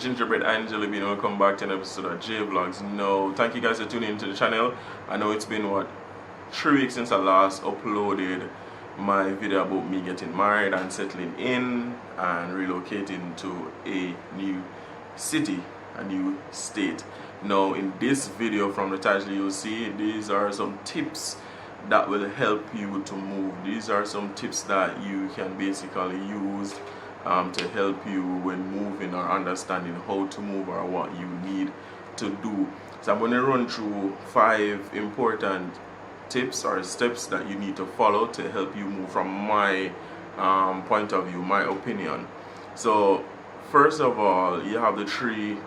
Gingerbread Angela being welcome back to an episode of JVLOGS. No, thank you guys for tuning into the channel. I know it's been 3 weeks since I last uploaded my video about me getting married and settling in and relocating to a new city, a new state. Now in this video, from the title you'll see, these are some tips that will help you to move. These are some tips that you can basically use to help you when moving or understanding how to move or what you need to do. So I'm going to run through 5 important tips or steps that you need to follow to help you move from my point of view, my opinion. So first of all, you have the 3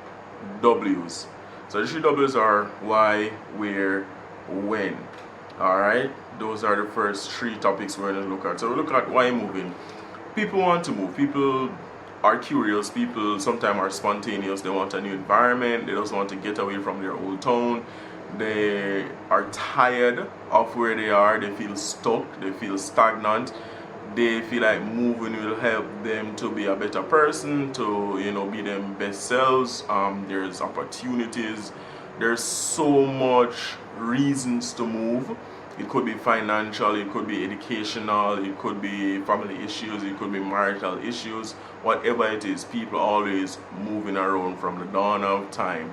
W's. So the 3 W's are why, where, when. Alright, those are the first 3 topics we're going to look at. So we look at why moving. People want to move. People are curious. People sometimes are spontaneous. They want a new environment. They just want to get away from their old town. They are tired of where they are. They feel stuck. They feel stagnant. They feel like moving will help them to be a better person, to be them best selves. There's opportunities. There's so much reasons to move. It could be financial, it could be educational, it could be family issues, it could be marital issues. Whatever it is, people always moving around from the dawn of time.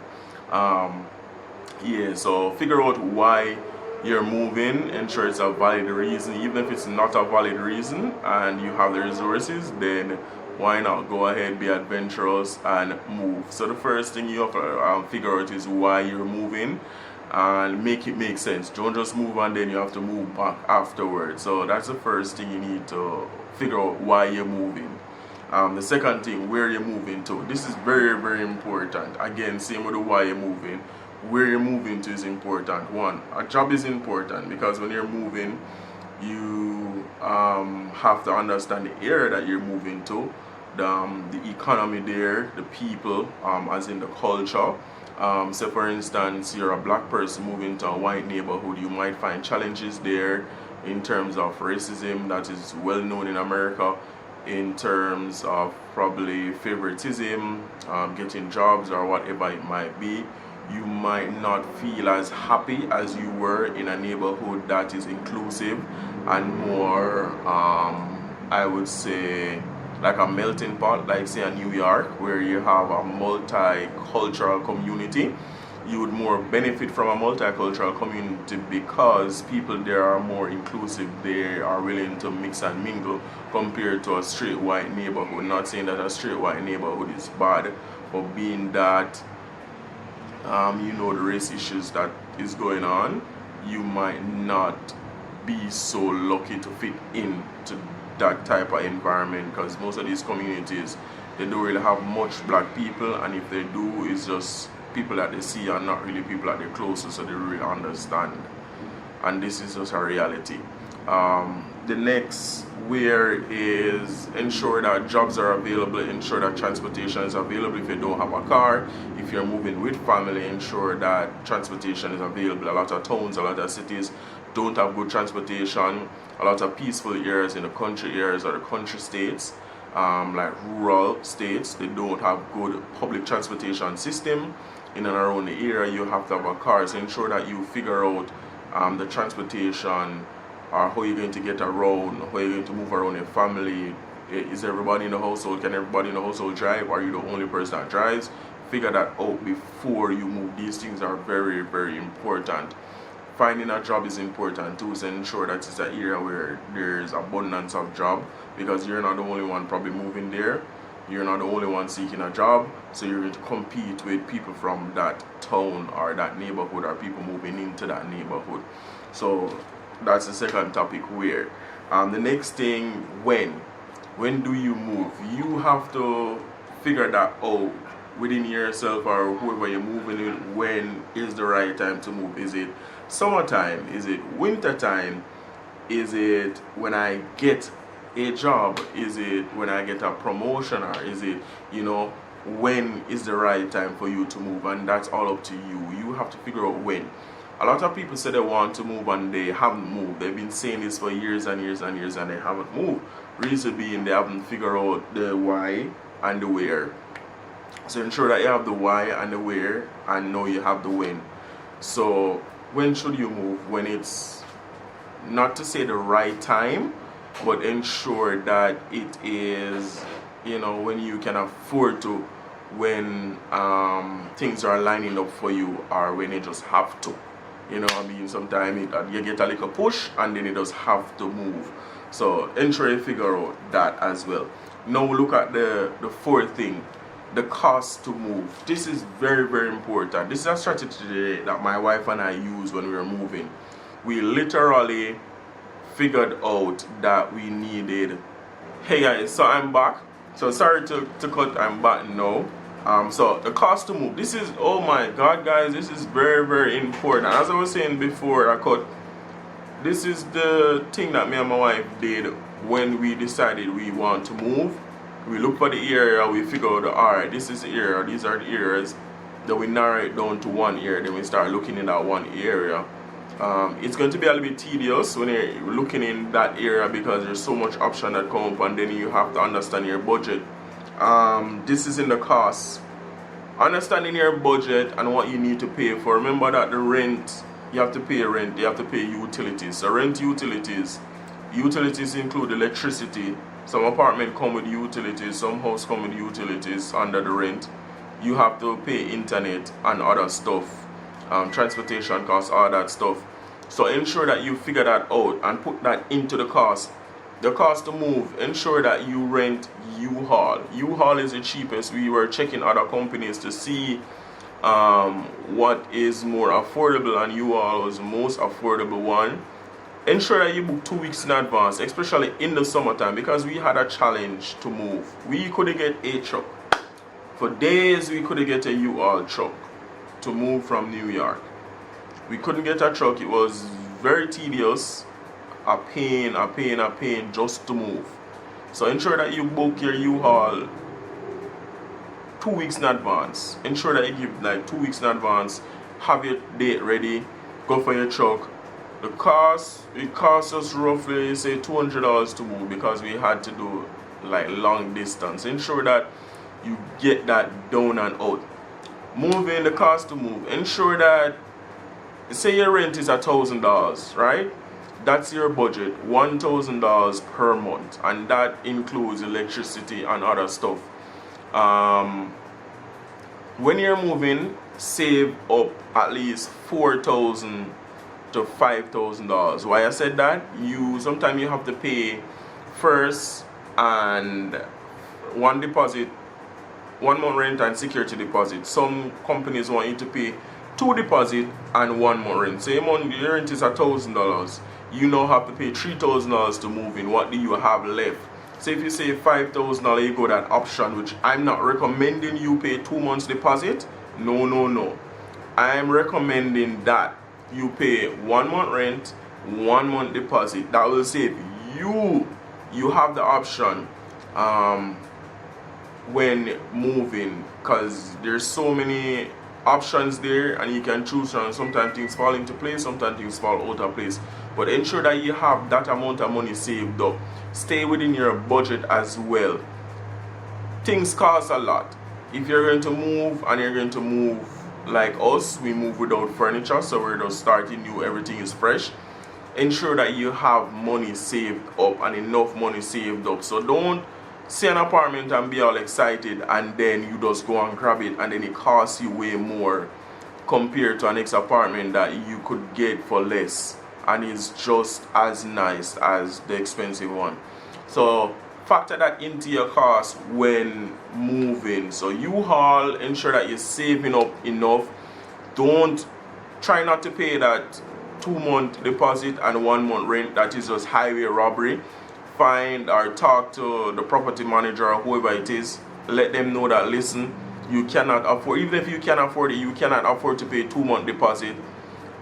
So figure out why you're moving, ensure it's a valid reason. Even if it's not a valid reason and you have the resources, then why not go ahead, be adventurous and move. So the first thing you have to figure out is why you're moving and make it make sense. Don't just move and then you have to move back afterwards. So that's the first thing you need to figure out, why you're moving. The second thing, where you're moving to. This is very, very important. Again, same with the why you're moving. Where you're moving to is important. One, a job is important because when you're moving, you have to understand the area that you're moving to, the economy there, the people, as in the culture. So for instance, you're a black person moving to a white neighborhood, you might find challenges there in terms of racism that is well known in America, in terms of probably favoritism, getting jobs or whatever it might be. You might not feel as happy as you were in a neighborhood that is inclusive and more, I would say, like a melting pot, like say a New York, where you have a multicultural community. You would more benefit from a multicultural community because people there are more inclusive. They are willing to mix and mingle compared to a straight white neighborhood. Not saying that a straight white neighborhood is bad, but being that the race issues that is going on, you might not be so lucky to fit into that type of environment, because most of these communities, they don't really have much black people, and if they do, it's just people that they see and not really people that they're close to, so they really understand. And this is just a reality. The next where is ensure that jobs are available, ensure that transportation is available if you don't have a car. If you're moving with family, ensure that transportation is available. A lot of towns, a lot of cities don't have good transportation. A lot of peaceful areas in the country areas or the country states, like rural states, they don't have good public transportation system. In and around the area, you have to have a car. So ensure that you figure out the transportation, or how you're going to get around, how you're going to move around your family. Is everybody in the household, can everybody in the household drive? Are you the only person that drives? Figure that out before you move. These things are very, very important. Finding a job is important too, so ensure that it's an area where there's abundance of job, because you're not the only one probably moving there. You're not the only one seeking a job, so you're going to compete with people from that town or that neighborhood, or people moving into that neighborhood. So that's the second topic, where. The next thing, when do you move? You have to figure that out within yourself, or whoever you're moving with. When is the right time to move? Is it summertime? Is it winter time? Is it when I get a job? Is it when I get a promotion? Or is it, when is the right time for you to move? And that's all up to you. You have to figure out when. A lot of people say they want to move and they haven't moved. They've been saying this for years and years and years and they haven't moved. Reason being, they haven't figured out the why and the where. So ensure that you have the why and the where, and now you have the when. So when should you move? When it's not to say the right time, but ensure that it is, you know, when you can afford to, when things are lining up for you, or when you just have to. You know what I mean? Sometimes you get a little push and then it does have to move. So ensure you figure out that as well. Now look at the fourth thing, the cost to move. This is very, very important. This is a strategy that my wife and I use when we were moving. We literally figured out that we needed. Hey guys, so I'm back. So sorry to cut, I'm back now. So the cost to move. This is, oh my god guys, this is very, very important. As I was saying before I cut, this is the thing that me and my wife did when we decided we want to move. We look for the area, we figure out, alright, this is the area, these are the areas. Then we narrow it down to one area, then we start looking in that one area. It's going to be a little bit tedious when you're looking in that area because there's so much option that come up, and then you have to understand your budget. This is in the cost. Understanding your budget and what you need to pay for. Remember that the rent, you have to pay rent, you have to pay utilities. So rent, utilities. Utilities include electricity. Some apartment come with utilities, some house come with utilities under the rent. You have to pay internet and other stuff, transportation costs, all that stuff. So ensure that you figure that out and put that into the cost. The cost to move, ensure that you rent U-Haul. U-Haul is the cheapest. We were checking other companies to see what is more affordable, and U-Haul was the most affordable one. Ensure that you book 2 weeks in advance, especially in the summertime, because we had a challenge to move. We couldn't get a truck. For days we couldn't get a U-Haul truck to move from New York. We couldn't get a truck. It was very tedious, a pain just to move. So ensure that you book your U-Haul 2 weeks in advance. Ensure that you give like 2 weeks in advance, have your date ready, go for your truck. The cost, it cost us roughly say $200 to move because we had to do like long distance. Ensure that you get that down and out. Moving, the cost to move. Ensure that, say your rent is $1,000, right? That's your budget, $1,000 per month, and that includes electricity and other stuff. When you're moving, save up at least $4,000 to $5,000. Why I said that? Sometimes you have to pay first and one deposit, 1 month rent and security deposit. Some companies want you to pay 2 deposit and 1 month rent. Say your rent is $1,000. You now have to pay $3,000 to move in. What do you have left? So if you say $5,000, you go that option, which I'm not recommending you pay 2 months deposit. No. I'm recommending that you pay 1 month rent, 1 month deposit. That will save you. You have the option when moving, because there's so many options there and you can choose from. Sometimes things fall into place, sometimes things fall out of place, but ensure that you have that amount of money saved up. Stay within your budget as well. Things cost a lot. If you're going to move and you're going to move like us, we move without furniture, so we're just starting new, everything is fresh. Ensure that you have money saved up and enough money saved up. So don't see an apartment and be all excited and then you just go and grab it and then it costs you way more compared to an next apartment that you could get for less and is just as nice as the expensive one. So factor that into your cost when moving. So U-Haul, ensure that you're saving up enough. Don't try not to pay that 2 month deposit and 1 month rent. That is just highway robbery. Find or talk to the property manager or whoever it is. Let them know that, listen, you cannot afford, even if you can afford it, you cannot afford to pay 2 month deposit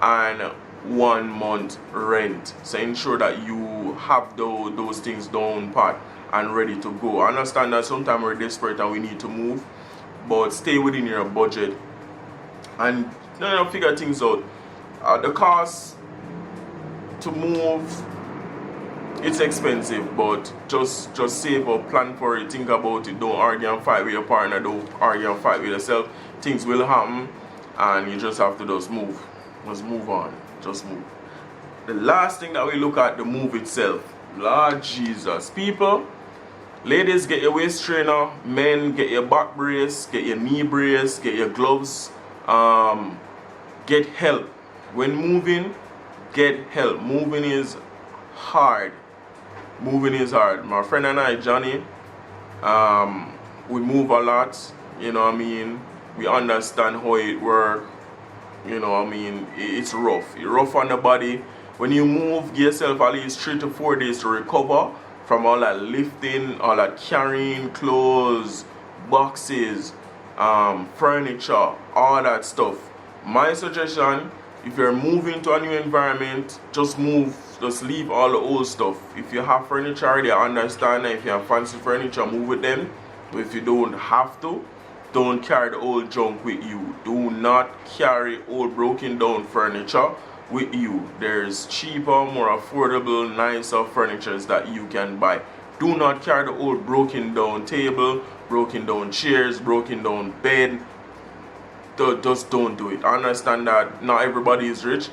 and 1 month rent. So ensure that you have those things down pat and ready to go. I understand that sometimes we're desperate and we need to move, but stay within your budget and figure things out. The cost to move it's expensive, but just save up, plan for it, think about it. Don't argue and fight with your partner, don't argue and fight with yourself. Things will happen, and you just have to just move on, just move. The last thing that we look at, the move itself. Lord Jesus, people, ladies, get your waist trainer. Men, get your back brace, get your knee brace, get your gloves. Get help when moving. Get help. Moving is hard. My friend and I, Johnny, we move a lot, you know what I mean? We understand how it works, you know what I mean? It's rough. It's rough on the body. When you move, give yourself at least 3 to 4 days to recover from all that lifting, all that carrying clothes, boxes, furniture, all that stuff. My suggestion, if you're moving to a new environment, just leave all the old stuff. If you have furniture already, I understand that. If you have fancy furniture, move with them. But if you don't have to, don't carry the old junk with you. Do not carry old broken down furniture with you. There's cheaper, more affordable, nicer furnitures that you can buy. Do not carry the old broken down table, broken down chairs, broken down bed. Just don't do it. I understand that not everybody is rich,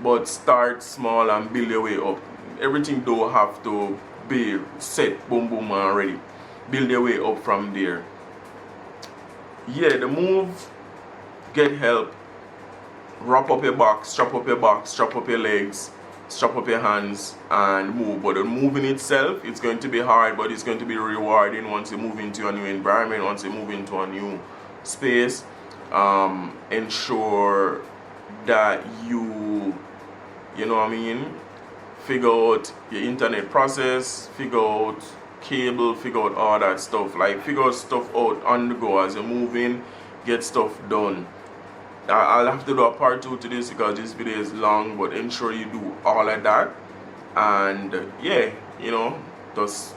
but start small and build your way up. Everything don't have to be set boom boom already. Build your way up from there. Yeah, the move, get help. Wrap up your back, strap up your back, strap up your legs, strap up your hands, and move. But the moving itself, it's going to be hard, but it's going to be rewarding once you move into a new environment, once you move into a new space. Ensure that you know what I mean, figure out your internet process, figure out cable, figure out all that stuff. Like, figure out stuff out on the go as you're moving, get stuff done. I'll have to do a part 2 to this because this video is long, but ensure you do all of that. And yeah, you know, just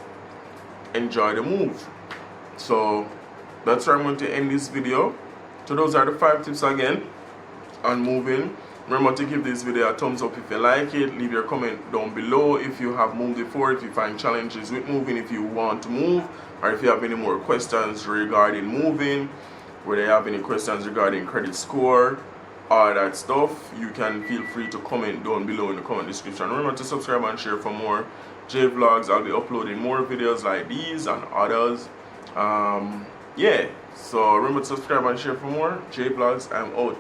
enjoy the move. So that's where I'm going to end this video. So those are the 5 tips again on moving. Remember to give this video a thumbs up if you like it. Leave your comment down below if you have moved before, if you find challenges with moving, if you want to move, or if you have any more questions regarding moving, whether you have any questions regarding credit score, all that stuff, you can feel free to comment down below in the comment description. Remember to subscribe and share for more JVLOGS. I'll be uploading more videos like these and others. Yeah, so remember to subscribe and share for more JVLOGS. I'm out.